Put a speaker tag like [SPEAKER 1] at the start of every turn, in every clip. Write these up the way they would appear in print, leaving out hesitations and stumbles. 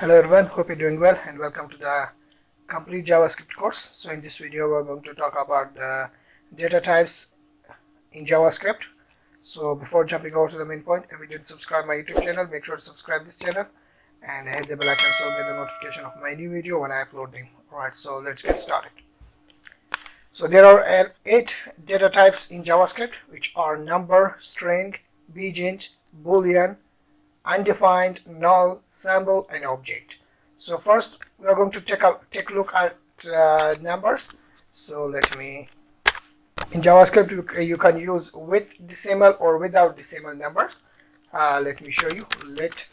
[SPEAKER 1] Hello everyone, hope you're doing well and welcome to the complete JavaScript course. So in this video we're going to talk about the data types in JavaScript. So before jumping over to the main point, if you didn't subscribe my YouTube channel, make sure to subscribe this channel and hit the bell icon so you'll get the notification of my new video when I upload them. Alright, so let's get started. So there are 8 data types in JavaScript, which are number, string, bigint, boolean, undefined, null, symbol, and object. So first we are going to take a look at numbers. So in JavaScript you can use with decimal or without decimal numbers. Let me show you. Let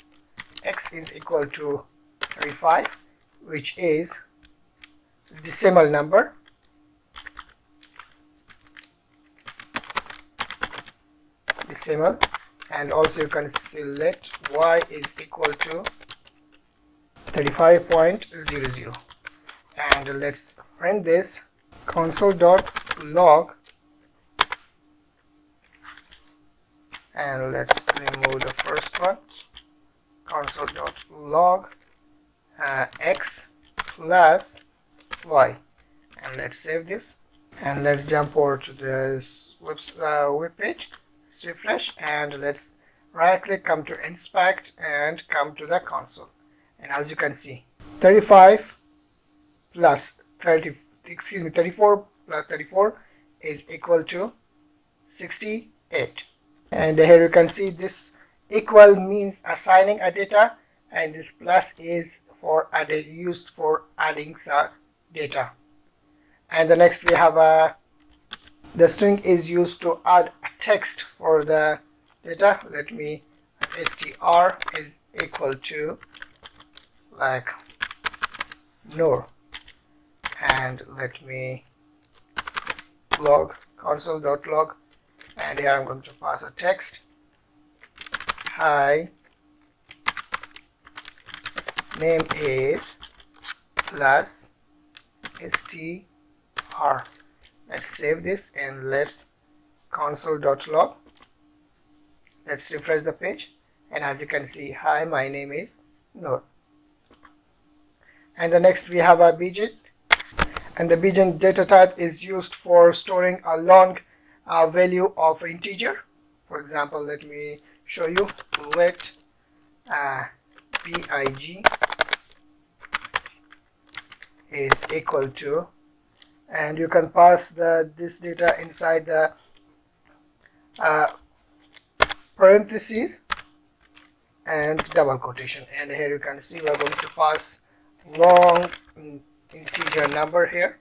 [SPEAKER 1] x is equal to 35, which is decimal number, and also you can see let y is equal to 35.00, and let's print this console.log, and let's remove the first one, console.log x plus y, and let's save this and let's jump over to this web page. Let's refresh and let's right click, come to inspect and come to the console, and as you can see 34 plus 34 is equal to 68, and here you can see this equal means assigning a data, and this plus is for used for adding some data. And the next we have the string is used to add a text for the data. Let me str is equal to like Noor, and let me log console.log, and here I'm going to pass a text. Hi, name is plus str. Let's save this and let's console.log. Let's refresh the page, and as you can see, hi, my name is Noor. And the next we have a bigint, and the bigint data type is used for storing a long value of integer. For example, let me show you. Let big is equal to, and you can pass this data inside the parentheses and double quotation, and here you can see we are going to pass long integer number here,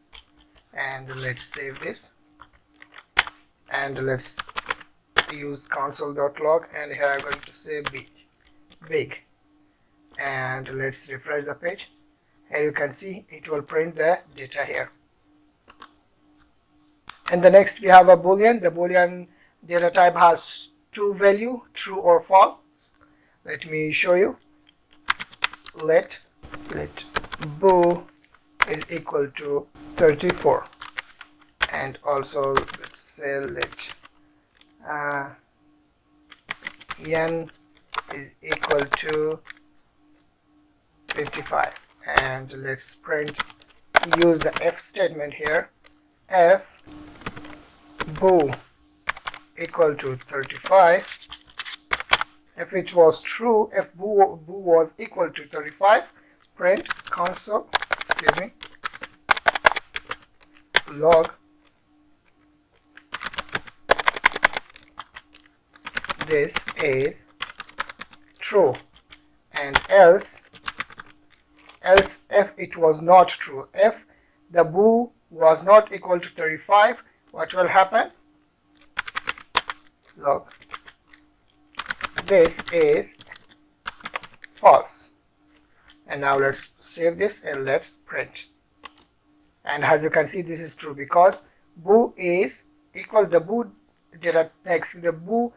[SPEAKER 1] and let's save this and let's use console.log, and here I'm going to say big, and let's refresh the page. Here you can see it will print the data here. And the next we have a boolean. The boolean data type has 2 values, true or false. Let me show you. Let boo is equal to 34, and also let's say let n is equal to 55, and let's print, use the if statement here. If boo equal to 35, if it was true, if boo was equal to 35, print console log this is true, and else if it was not true, if the boo was not equal to 35, what will happen? Log this is false. And now let's save this and let's print, and as you can see this is true because boo is equal, the boo data text, the boo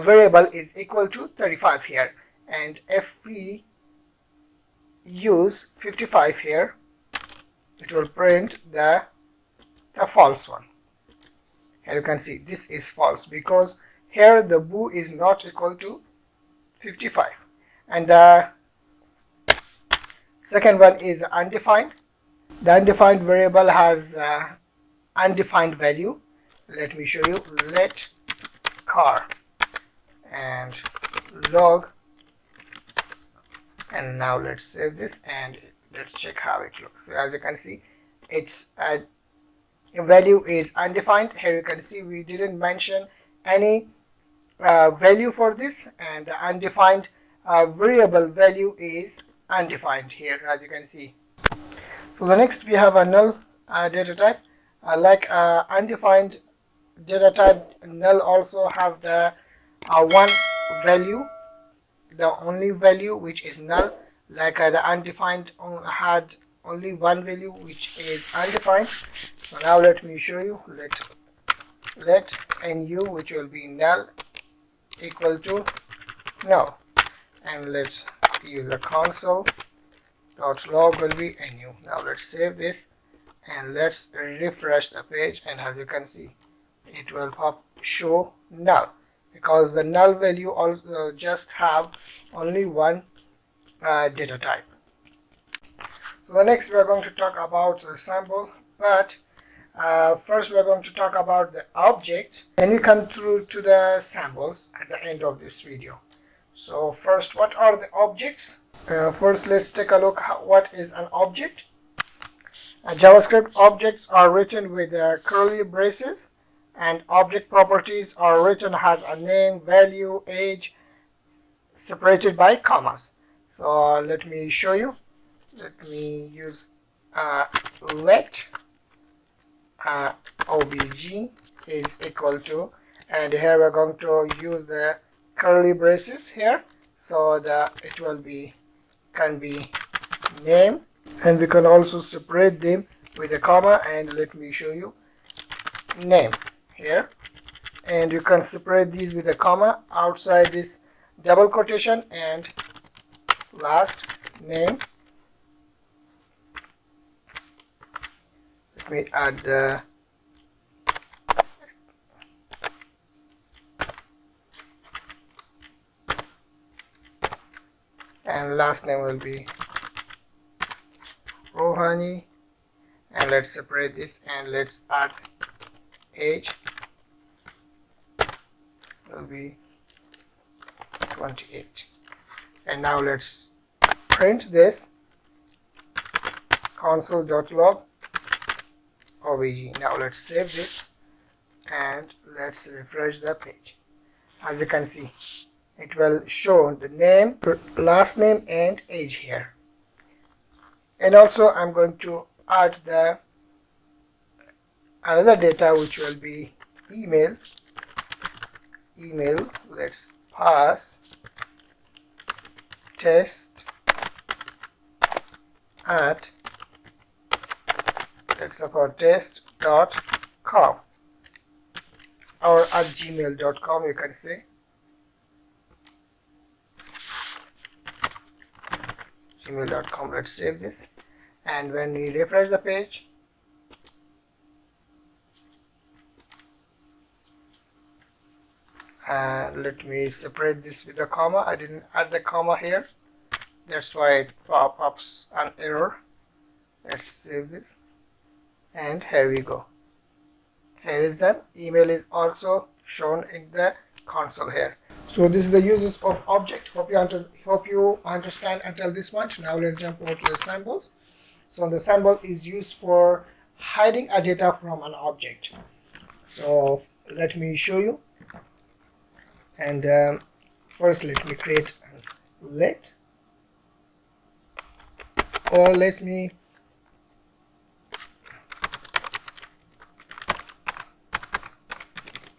[SPEAKER 1] variable is equal to 35 here, and if we use 55 here, it will print the false one. Here you can see this is false because here the boo is not equal to 55, and the Second one is undefined. The undefined variable has undefined value. Let me show you. Let car and log, and now let's save this and let's check how it looks. So as you can see, its value is undefined. Here you can see we didn't mention any value for this, and the undefined variable value is undefined here, as you can see. So the next we have a null data type. Like undefined data type, null also have the one value, the only value which is null. Like the undefined had only one value which is undefined. So now let me show you. Let nu, which will be null, equal to null, and let's use the console dot log will be nu. Now let's save this and let's refresh the page, and as you can see, it will show null, because the null value also just have only one data type. So the next we are going to talk about the sample, but first we are going to talk about the object, and we come through to the samples at the end of this video. So first, what are the objects? First, let's take a look at what is an object. JavaScript objects are written with curly braces, and object properties are written as a name, value, age, separated by commas. So let me show you. Let me use let obj is equal to, and here we're going to use the curly braces here, so that it will be can be name, and we can also separate them with a comma, and let me show you name here, and you can separate these with a comma outside this double quotation, and last name. Let me add the and last name will be Rohani, and let's separate this and let's add age will be 28, and now let's print this console.log obj. Now let's save this and let's refresh the page. As you can see, it will show the name, last name, and age here. And also I'm going to add the another data, which will be email. Let's pass test at, let's support test.com or at gmail.com, you can say. gmail.com. Let's save this, and when we refresh the page, let me separate this with a comma. I didn't add the comma here, that's why it pops an error. Let's save this, and here we go. Here is the email is also shown in the console here. So this is the uses of object. Hope you understand until this much. Now let's jump over to the samples. So the sample is used for hiding a data from an object. So let me show you. And first let me create let, or let me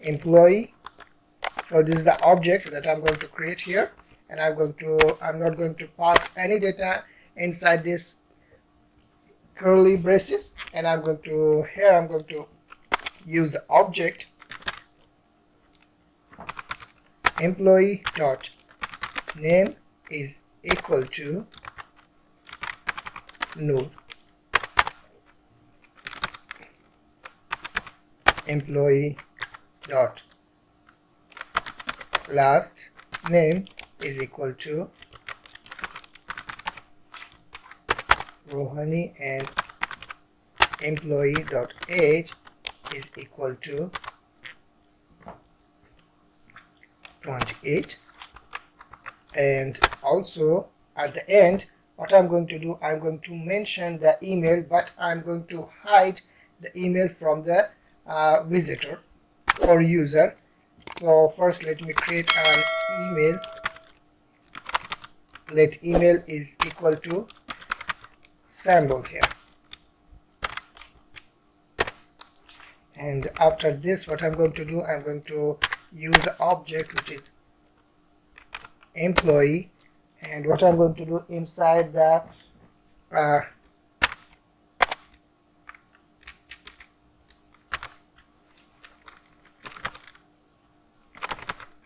[SPEAKER 1] employee. So this is the object that I'm going to create here, and I'm not going to pass any data inside this curly braces, and I'm going to use the object employee dot name is equal to null. Employee dot last name is equal to Rohani and employee.age is equal to 28. And also at the end, what I'm going to do, I'm going to mention the email, but I'm going to hide the email from the visitor or user. So first let me create an email. Let email is equal to sample here. And after this, what I'm going to do, I'm going to use the object which is employee, and what I'm going to do inside the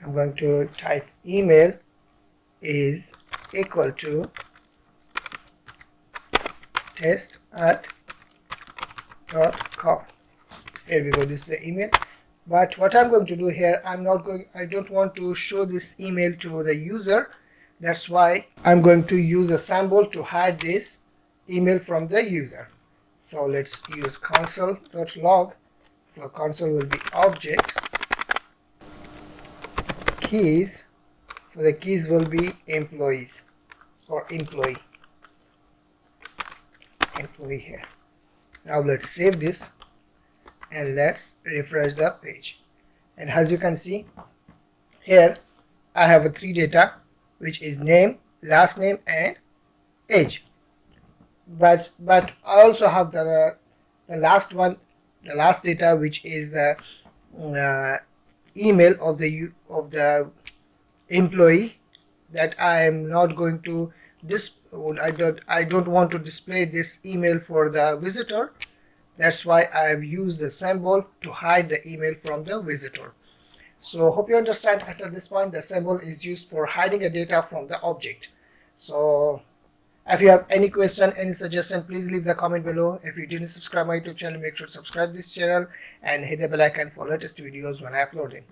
[SPEAKER 1] I'm going to type email is equal to test@.com. Here we go, this is the email. But what I'm going to do here, I don't want to show this email to the user. That's why I'm going to use a symbol to hide this email from the user. So let's use console.log. So console will be object keys. So the keys will be employees or employee here. Now let's save this and let's refresh the page. And as you can see here, I have a 3 data, which is name, last name and age. But I also have the last one, the last data, which is the email of the employee, that I am not going to I don't want to display this email for the visitor. That's why I have used the symbol to hide the email from the visitor. So hope you understand. At this point, the symbol is used for hiding the data from the object. So if you have any question, any suggestion, please leave the comment below. If you didn't subscribe my YouTube channel, make sure to subscribe this channel and hit the bell icon for latest videos when I upload it.